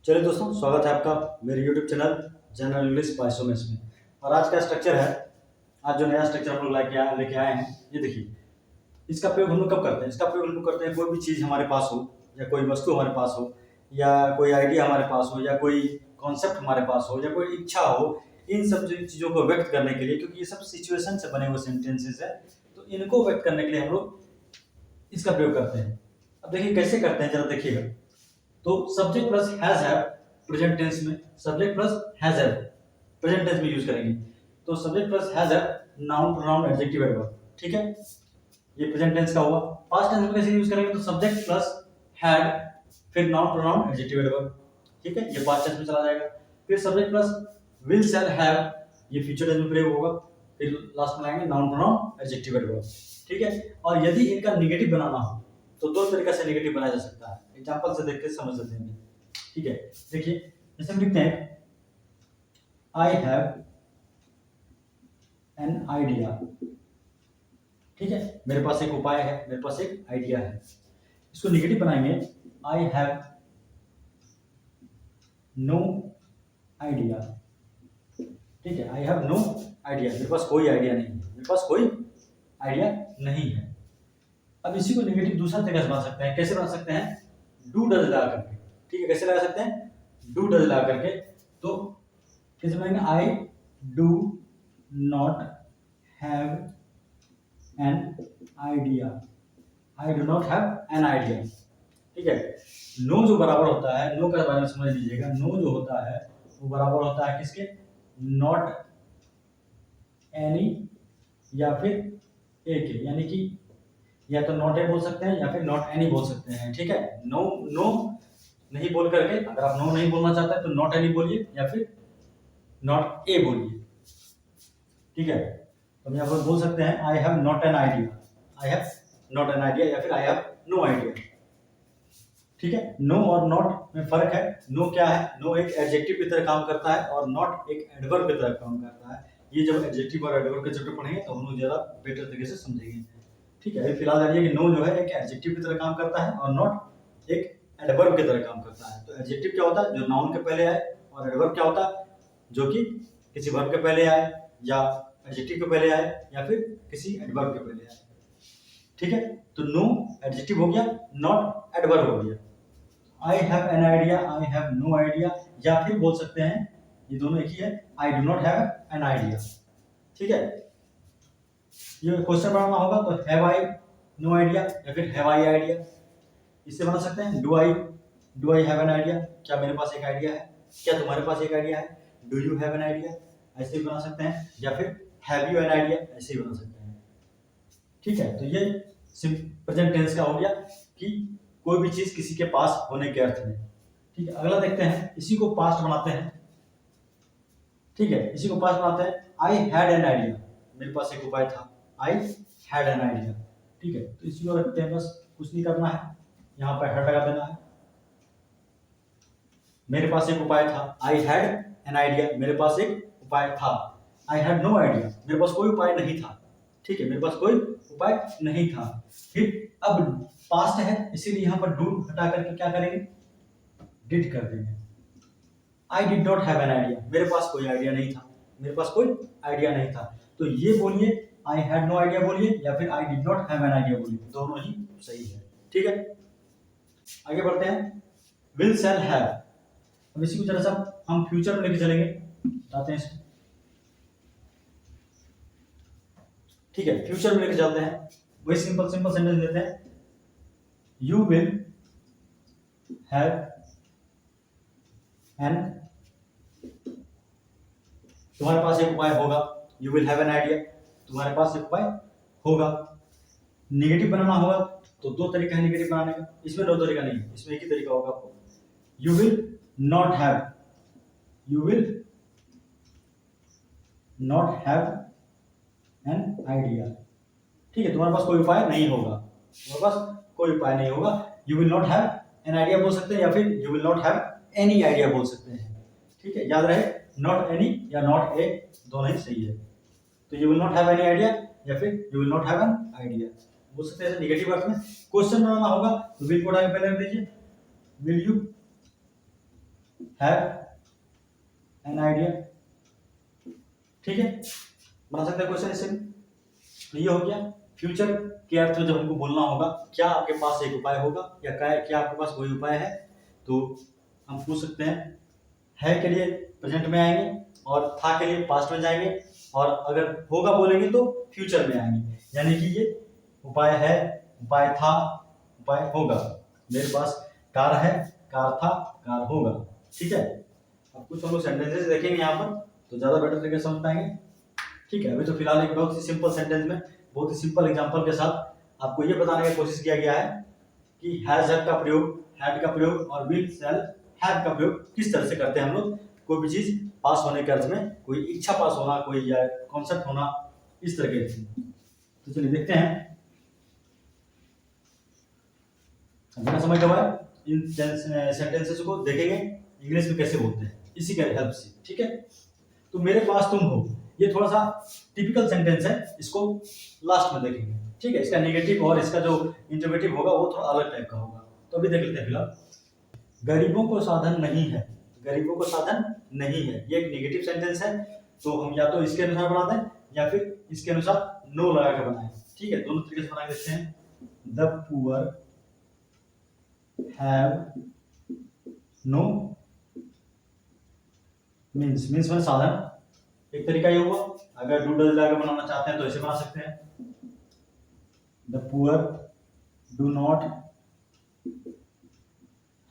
चलिए दोस्तों, स्वागत है आपका मेरे YouTube channel general English by Somesh में। और आज का स्ट्रक्चर है, आज जो नया स्ट्रक्चर हम लोग लेके आए हैं, ये देखिए। इसका प्रयोग हम लोग कब करते हैं? इसका प्रयोग हम लोग करते हैं कोई भी चीज़ हमारे पास हो, या कोई वस्तु हमारे पास हो, या कोई आइडिया हमारे पास हो, या कोई कॉन्सेप्ट हमारे पास हो, या कोई इच्छा हो। इन सब चीज़ों को व्यक्त करने के लिए, क्योंकि ये सब सिचुएशन से बने हुए सेंटेंसेस है, तो इनको व्यक्त करने के लिए हम लोग इसका प्रयोग करते हैं। अब देखिए कैसे करते हैं, जरा देखिएगा। तो सब्जेक्ट प्लस हैज है प्रेजेंट टेंस में, सब्जेक्ट प्लस हैज है प्रेजेंट टेंस में यूज करेंगे। तो सब्जेक्ट प्लस हैज है नाउन प्रोनाउन एडजेक्टिव एडवर्ब, ठीक है, ये प्रेजेंट टेंस का हुआ। पास्ट टेंस में कैसे यूज करेंगे? तो सब्जेक्ट प्लस हैड फिर नाउन प्रोनाउन एडजेक्टिव एडवर्ब, ठीक है, ये पास्ट टेंस में चला जाएगा। फिर subject plus will shall have, ये फ्यूचर टेंस में प्रयोग होगा। फिर लास्ट में लाएंगे नाउन प्रोनाउन एडजेक्टिव एडवर्ब, ठीक है। और यदि इनका नेगेटिव बनाना हो तो दो तरीके से नेगेटिव बनाया जा सकता है। एग्जांपल से देख के समझ लेते हैं, ठीक है। देखिए जैसे हम लिखते हैं आई हैव एन आइडिया, ठीक है, मेरे पास एक उपाय है, मेरे पास एक आइडिया है। इसको नेगेटिव बनाएंगे, आई हैव नो आइडिया, ठीक है, आई हैव नो आइडिया, मेरे पास कोई आइडिया नहीं है, मेरे पास कोई आइडिया नहीं है। अब इसी को नेगेटिव दूसरा तरीका से बना सकते हैं। कैसे बना सकते हैं? डू डज लगा करके, ठीक है, कैसे लगा सकते हैं? डू डज लगा करके। तो कैसे बनाएंगे? I do not have an idea, I do not have an idea, ठीक है। नो जो बराबर होता है, नो का बारे में समझ लीजिएगा। नो जो होता है वो बराबर होता है किसके? नॉट एनी या फिर ए के, यानी कि या तो नॉट ए बोल सकते हैं या फिर नॉट एनी बोल सकते हैं, ठीक है। नो नो नहीं बोल करके, अगर आप नो नहीं बोलना चाहते हैं तो नॉट एनी बोलिए या फिर नॉट ए बोलिए, ठीक है। तो हम यहाँ पर बोल सकते हैं I have not an idea, I have not an idea, या फिर आई हैव नो आइडिया, ठीक है। नो और नॉट में फर्क है। नो क्या है? नो एक एडजेक्टिव की तरह काम करता है और नॉट एक एडवर्ब की तरह काम करता है। ये जब एडजेक्टिव और एडवर्ब के चैप्टर पढ़ेंगे तो हम लोग ज़्यादा बेटर तरीके से समझेंगे, ठीक है। अभी फिलहाल जानिए कि नो जो है एक एडजेक्टिव की तरह काम करता है और नॉट एक एडवर्ब की तरह काम करता है। तो एडजेक्टिव क्या होता है? जो नाउन के पहले आए। और एडवर्ब क्या होता है? जो कि किसी वर्ब के पहले आए, या एडजेक्टिव के पहले आए, या फिर किसी एडवर्ब के पहले आए, ठीक है। तो नो एडजेक्टिव हो गया, नॉट एडवर्ब हो गया। I have an idea, I have no idea, या फिर बोल सकते हैं, ये दोनों एक ही है, I do not have an idea, ठीक है। ये क्वेश्चन बनाना होगा तो हैव आई नो आइडिया या फिर हैव आई आइडिया, इससे बना सकते हैं। Do I have an idea, क्या मेरे पास एक आइडिया है? क्या तुम्हारे पास एक आइडिया है? Do you have an idea, ऐसे भी बना सकते हैं। या फिर हैव यू एन आइडिया, ऐसे ही बना सकते हैं, ठीक है। तो ये प्रेजेंट टेंस का हो गया कि कोई भी चीज किसी के पास होने के अर्थ में, ठीक है। अगला देखते हैं, इसी को पास्ट बनाते हैं, ठीक है, इसी को पास्ट बनाते हैं। आई हैड एन आइडिया, मेरे पास एक उपाय था, आई हैड एन आइडिया, ठीक है। तो इसी को रखते हैं, बस कुछ नहीं करना है, यहाँ पर हैड लगा देना है। मेरे पास एक उपाय था, आई हैड एन आइडिया, मेरे पास एक उपाय था। आई हैड नो आइडिया, मेरे पास कोई उपाय नहीं था, ठीक है, मेरे पास कोई उपाय नहीं था। फिर अब पास्ट है, इसीलिए यहाँ पर डू हटा करके क्या करेंगे? डिड कर देंगे। I did not have an idea, मेरे पास कोई आइडिया नहीं था, मेरे पास कोई आइडिया नहीं था। तो ये बोलिए आई हैड नो आइडिया बोलिए, या फिर I did not have an idea बोलिए, दोनों ही सही है, ठीक है। आगे बढ़ते हैं, विल शैल हैव। अब इसी को जरा सा हम फ्यूचर में लेके चलेंगे, बताते हैं इसको, ठीक है। फ्यूचर में लेके चलते हैं, वही सिंपल सिंपल सेंटेंस लेते हैं। यू विल हैव एन, तुम्हारे पास एक उपाय होगा। You will have an idea, तुम्हारे पास एक उपाय होगा। नेगेटिव बनाना होगा तो दो तरीका है नेगेटिव बनाने का, इसमें दो तरीका नहीं है, इसमें एक ही तरीका होगा आपको। You will not have, you will not have an idea, ठीक है, तुम्हारे पास कोई उपाय नहीं होगा, तुम्हारे पास कोई उपाय नहीं होगा। You will not have an idea बोल सकते हैं, या फिर you will not have any idea बोल सकते हैं, ठीक है। याद रहे, नॉट एनी या नॉट ए दोनों ही सही है। तो you will not have any idea या फिर you will not have an idea बोल सकते हैं नेगेटिव अर्थ में। क्वेश्चन बनाना होगा तो विल को उठा के पहले रख दीजिए, will you have an idea. ठीक है, बना सकते हैं क्वेश्चन इससे। तो ये हो गया फ्यूचर के अर्थ में जब हमको बोलना होगा क्या आपके पास एक उपाय होगा या क्या आपके पास कोई उपाय है, तो हम पूछ सकते हैं है के लिए प्रेजेंट में आएंगे और था के लिए पास्ट में जाएंगे, और अगर होगा बोलेंगे तो फ्यूचर में आएंगे। यानी कि ये उपाय है, उपाय था, उपाय होगा। मेरे पास कार है, कार था, कार होगा। ठीक है, अब कुछ हम लोग सेंटेंसेस देखेंगे यहाँ पर तो ज्यादा बेटर तरीके से समझ पाएंगे। ठीक है, अभी तो फिलहाल एक बहुत ही सिंपल सेंटेंस में बहुत ही सिंपल एग्जांपल के साथ आपको ये बताने की कोशिश किया गया है कि हैज हैव का प्रयोग, हैड का प्रयोग और विल शैल हैव का प्रयोग किस तरह से करते हैं हम लोग कोई भी चीज पास होने के अर्थ में, कोई इच्छा पास होना, कोई या कॉन्सेप्ट होना, इस तरह के। तो चलिए देखते हैं। बिना समझ गवाए इन सेंटेंसेस को देखेंगे इंग्लिश में कैसे बोलते हैं इसी के हेल्प से। ठीक है, तो मेरे पास तुम हो, ये थोड़ा सा टिपिकल सेंटेंस है, इसको लास्ट में देखेंगे। ठीक है, इसका नेगेटिव और इसका जो इंटरवेटिव होगा वो थोड़ा अलग टाइप का होगा, तो अभी देख लेते हैं। फिलहाल गरीबों को साधन नहीं है, गरीबों को साधन नहीं है, ये एक नेगेटिव सेंटेंस है, तो हम या तो इसके अनुसार बना दें या फिर इसके अनुसार नो लगा के बनाएं। ठीक है, दोनों तरीके से बना देते हैं। The poor have no means में साधन एक तरीका ये हुआ। अगर डू डज लगा बनाना चाहते हैं तो ऐसे बना सकते हैं, the poor do not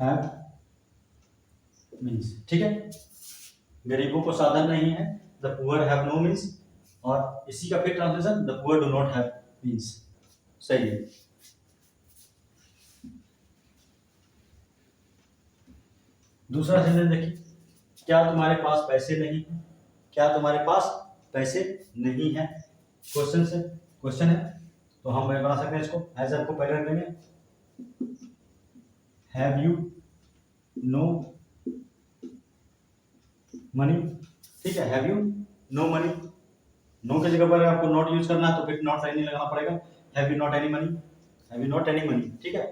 have means. ठीक है, गरीबों को साधन नहीं है, the poor have no means, और इसी का फिर translation the poor do not have means. सही है। दूसरा सेंटेंस देखिए, क्या तुम्हारे पास पैसे नहीं है, क्या तुम्हारे पास पैसे नहीं है, क्वेश्चन से क्वेश्चन है, तो हम बना सकते हैं इसको एज आपको पहले रख देंगे, हैव यू नो मनी। ठीक है, have you no money, no की जगह पर आपको नॉट यूज करना है तो फिर नॉट एनी लगाना पड़ेगा, have you not any money, have you not any money. ठीक है,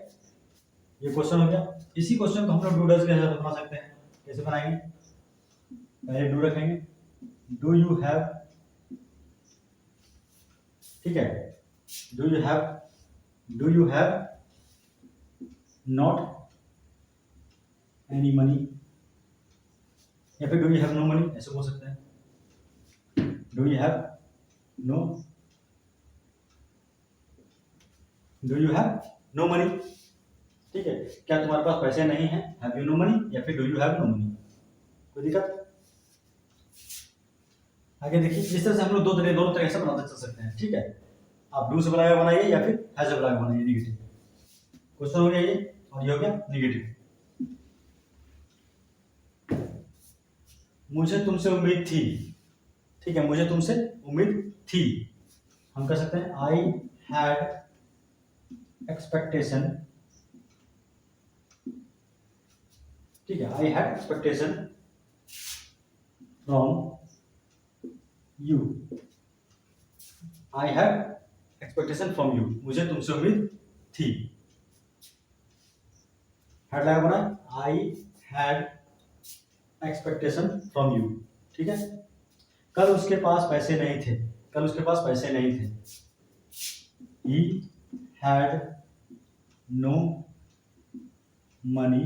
ये क्वेश्चन हो गया। इसी क्वेश्चन को हम लोग डू डज के साथ बना सकते हैं। कैसे बनाएंगे, पहले डू रखेंगे, डू यू हैव। ठीक है, do you have not any money, या फिर do you have no money, ऐसे बोल सकते हैं। Do you have no money. ठीक है, क्या तुम्हारे पास पैसे नहीं है, हैव यू नो मनी, या फिर do you have no money. कोई दिक्कत? आगे देखिए, इस तरह से हम लोग दोनों तरह से बनाते चल सकते हैं। ठीक है, आप डू से बना के बनाइए या फिर हैज से बना के बनाइए। नेगेटिव क्वेश्चन हो गया ये, और ये हो गया नेगेटिव। मुझे तुमसे उम्मीद थी। ठीक है, मुझे तुमसे उम्मीद थी, हम कह सकते हैं आई हैड एक्सपेक्टेशन। ठीक है, I had expectation from you, I have expectation from you, मुझे तुमसे उम्मीद थी। हैड लगा बना, I had expectation from you. ठीक है, कल उसके पास पैसे नहीं थे, कल उसके पास पैसे नहीं थे, he had no money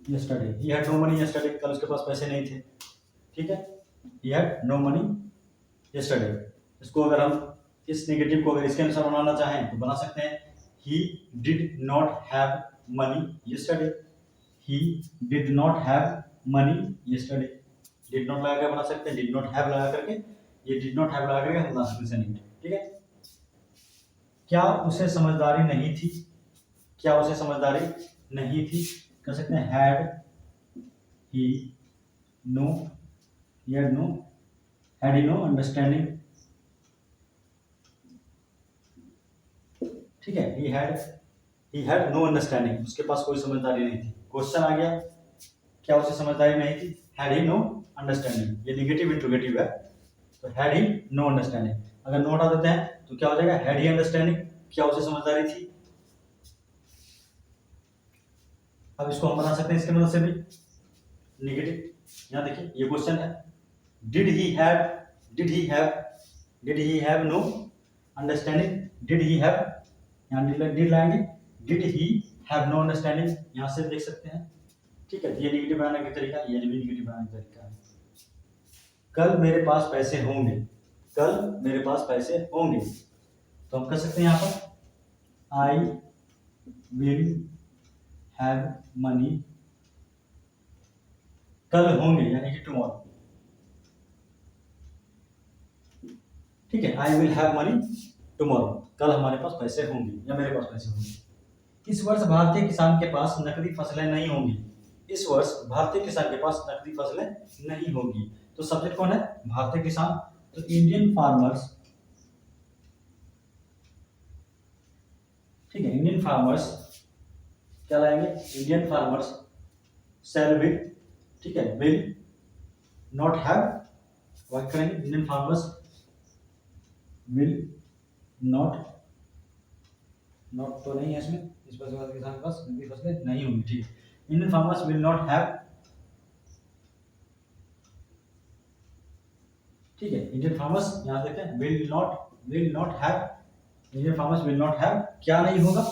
yesterday, he had no money yesterday, कल उसके पास पैसे नहीं थे। ठीक है, he had no money yesterday। इसको अगर हम इस नेगेटिव को अगर इसके अनुसार बनाना चाहें तो बना सकते हैं, he did not have money yesterday, he did not have money yesterday। did not लगा के बना सकते हैं, did not have लगा करके, ये did not have लगा करके हम बना सकते हैं नेगेटिव। ठीक है, क्या उसे समझदारी नहीं थी, क्या उसे समझदारी नहीं थी, कर सकते हैं had he no, had he no understanding. ठीक है, ही हैड नो अंडरस्टैंडिंग, उसके पास कोई समझदारी नहीं थी। क्वेश्चन आ गया, क्या उसे समझदारी नहीं थी, हैड ही नो अंडरस्टैंडिंग, ये नेगेटिव इंट्रोगेटिव है, तो हैड ही नो अंडरस्टैंडिंग। अगर नो हटा देते हैं तो क्या हो जाएगा, हैड ही अंडरस्टैंडिंग, क्या उसे समझदारी थी। अब इसको हम बना सकते हैं इसके मदद से भी नेगेटिव। यहाँ देखिए ये क्वेश्चन है, did he have no understanding, did he have, यहाँ डिड लाएंगे, did he have no understanding, यहाँ से देख सकते हैं। ठीक है, ये नेगेटिव बनाने का तरीका, ये भी नेगेटिव बनाने का तरीका है। कल मेरे पास पैसे होंगे, कल मेरे पास पैसे होंगे, तो हम कह सकते हैं यहाँ पर आई विल हैव मनी, कल होंगे यानी कि टुमारो। ठीक है, I will have money tomorrow, कल हमारे पास पैसे होंगे या मेरे पास पैसे होंगे। इस वर्ष भारतीय किसान के पास नकदी फसलें नहीं होंगी, इस वर्ष भारतीय किसान के पास नकदी फसलें नहीं होंगी, तो सब्जेक्ट कौन है, भारतीय किसान। तो इंडियन फार्मर्स, ठीक है, इंडियन फार्मर्स क्या लाएंगे, इंडियन फार्मर्स शैल विल, ठीक है, विल नॉट हैव, वर्क करेंगे, Indian farmers will not, not तो नहीं है इसमें, इस पर किसान के पास नकदी फसलें नहीं होंगी। ठीक है, Indian farmers will not have, ठीक है, इंडियन फार्मर्स यहाँ देखें will not have, Indian farmers will not have, क्या नहीं होगा,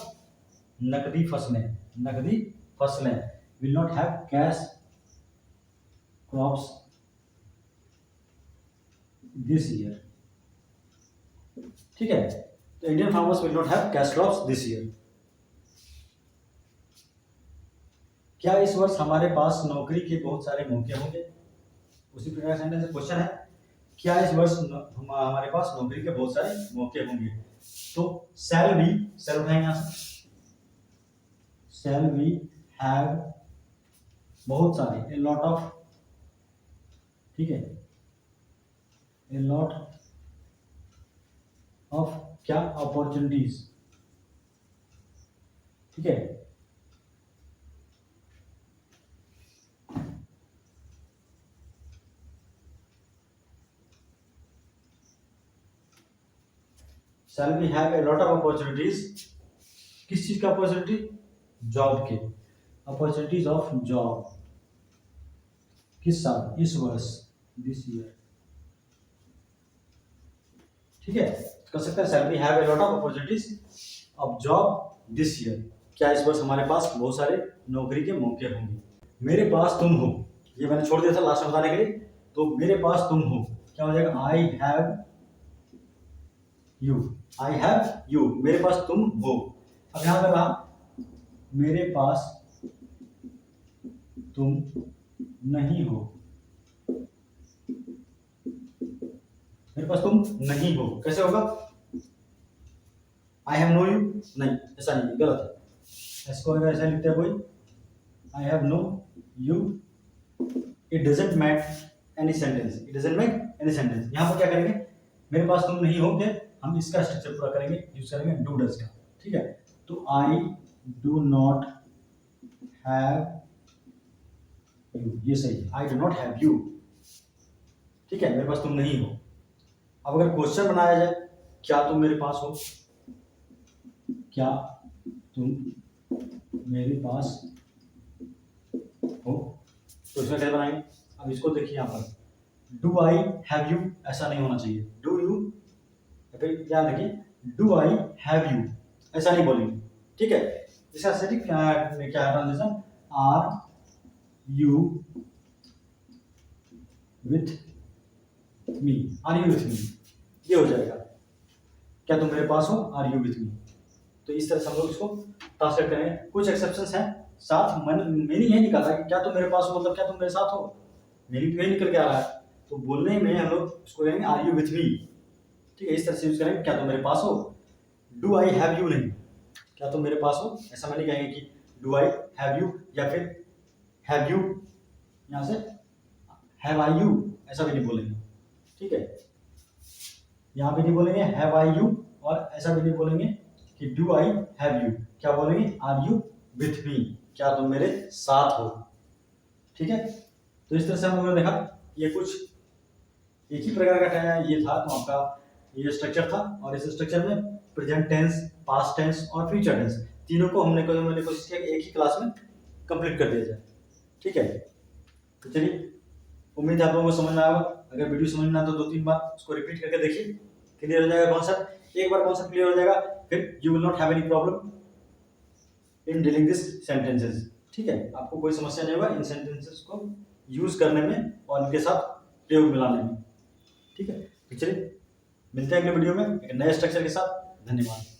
नकदी फसलें, नकदी फसलें, will not have cash crops this year. ठीक है, तो Indian farmers will not have cash crops this year. क्या इस वर्ष हमारे पास नौकरी के बहुत सारे मौके होंगे, उसी प्रकार सेंटेंस से क्वेश्चन है, क्या इस वर्ष हमारे पास नौकरी के बहुत सारे मौके होंगे, तो शैल वी, शैल उठाएंगे यहाँ से, शैल वी हैव बहुत सारे, ए लॉट ऑफ, ठीक है, ए लॉट ऑफ क्या, अपॉर्चुनिटीज। ठीक है, shall we have a lot of opportunities, किस चीज का अपॉर्चुनिटी, जॉब के, अपॉर्चुनिटीज ऑफ जॉब, किस साल, इस वर्ष, दिस ईयर। ठीक है, कर सकते हैं shall we have a lot of opportunities of job this year, क्या इस वर्ष हमारे पास बहुत सारे नौकरी के मौके होंगे। मेरे पास तुम हो, ये मैंने छोड़ दिया था लास्ट में बताने के लिए, तो मेरे पास तुम हो क्या हो जाएगा, I have you, I have you, मेरे पास तुम हो। अब यहां पर रहा, मेरे पास तुम नहीं हो, मेरे पास तुम नहीं हो, कैसे होगा, आई हैव नो यू, नहीं ऐसा नहीं, गलत है, इसको अगर ऐसा लिखते हैं कोई, I have no you, it doesn't make any sentence, it doesn't make any sentence. यहां पर क्या करेंगे, मेरे पास तुम नहीं हो के हम इसका स्ट्रक्चर पूरा करेंगे, यूज करेंगे डू डज का। ठीक है, तो I do not have you, ये सही है, I do not have you. ठीक है, मेरे पास तुम नहीं हो। अब अगर क्वेश्चन बनाया जाए, क्या तुम मेरे पास हो, क्या तुम मेरे पास हो, तो इसमें कैसे बनाएंगे। अब इसको देखिए यहाँ पर, डू आई हैव यू ऐसा नहीं होना चाहिए, डू यू, क्या देखिए, डू आई हैव यू ऐसा नहीं बोलेंगे। ठीक है, इसका सही क्या है translation, are you with me, are you with me, ये हो जाएगा, क्या तुम मेरे पास हो, आर यू विथ मी। तो इस तरह से हम लोग इसको ट्रांसलेट करेंगे। कुछ एक्सेप्शंस हैं, साथ मीनिंग यही निकलता है कि क्या तुम मेरे पास हो, मतलब क्या तुम मेरे साथ हो, मीनिंग तो यही निकल के आ रहा है, तो बोलने में हम लोग इसको कहेंगे आर यू विथ मी। ठीक है, इस तरह से यूज करेंगे, क्या तुम मेरे पास हो, डू आई हैव यू नहीं, क्या तुम मेरे पास हो, ऐसा मैं नहीं कहेंगे कि डू आई हैव यू, या फिर हैव यू, यहाँ से हैव आई यू ऐसा भी नहीं बोलेंगे। ठीक है, यहाँ भी नहीं बोलेंगे हैव आई यू, और ऐसा भी नहीं बोलेंगे कि डू आई हैव यू, क्या बोलेंगे आर यू विथ मी, क्या तुम मेरे साथ हो। ठीक है, तो इस तरह से हम लोगों ने देखा, ये कुछ एक ही प्रकार का ये था, तो आपका ये स्ट्रक्चर था, और इस स्ट्रक्चर में प्रेजेंट टेंस, पास्ट टेंस और फ्यूचर टेंस तीनों को मैंने कोशिश किया एक ही क्लास में कंप्लीट कर दिया जाए। ठीक है, तो चलिए, उम्मीद है आप लोगों को समझ में आएगा। अगर वीडियो समझ में आए तो 2-3 बार उसको रिपीट करके देखिए, क्लियर हो जाएगा कॉन्सेप्ट। एक बार कॉन्सेप्ट क्लियर हो जाएगा, फिर you will not have any problem in dealing this sentences. ठीक है, आपको कोई समस्या नहीं होगा इन सेंटेंसेस को यूज करने में और इनके साथ प्रयोग मिलाने में। ठीक है, तो चलिए मिलते हैं अगले वीडियो में एक नए स्ट्रक्चर के साथ। धन्यवाद।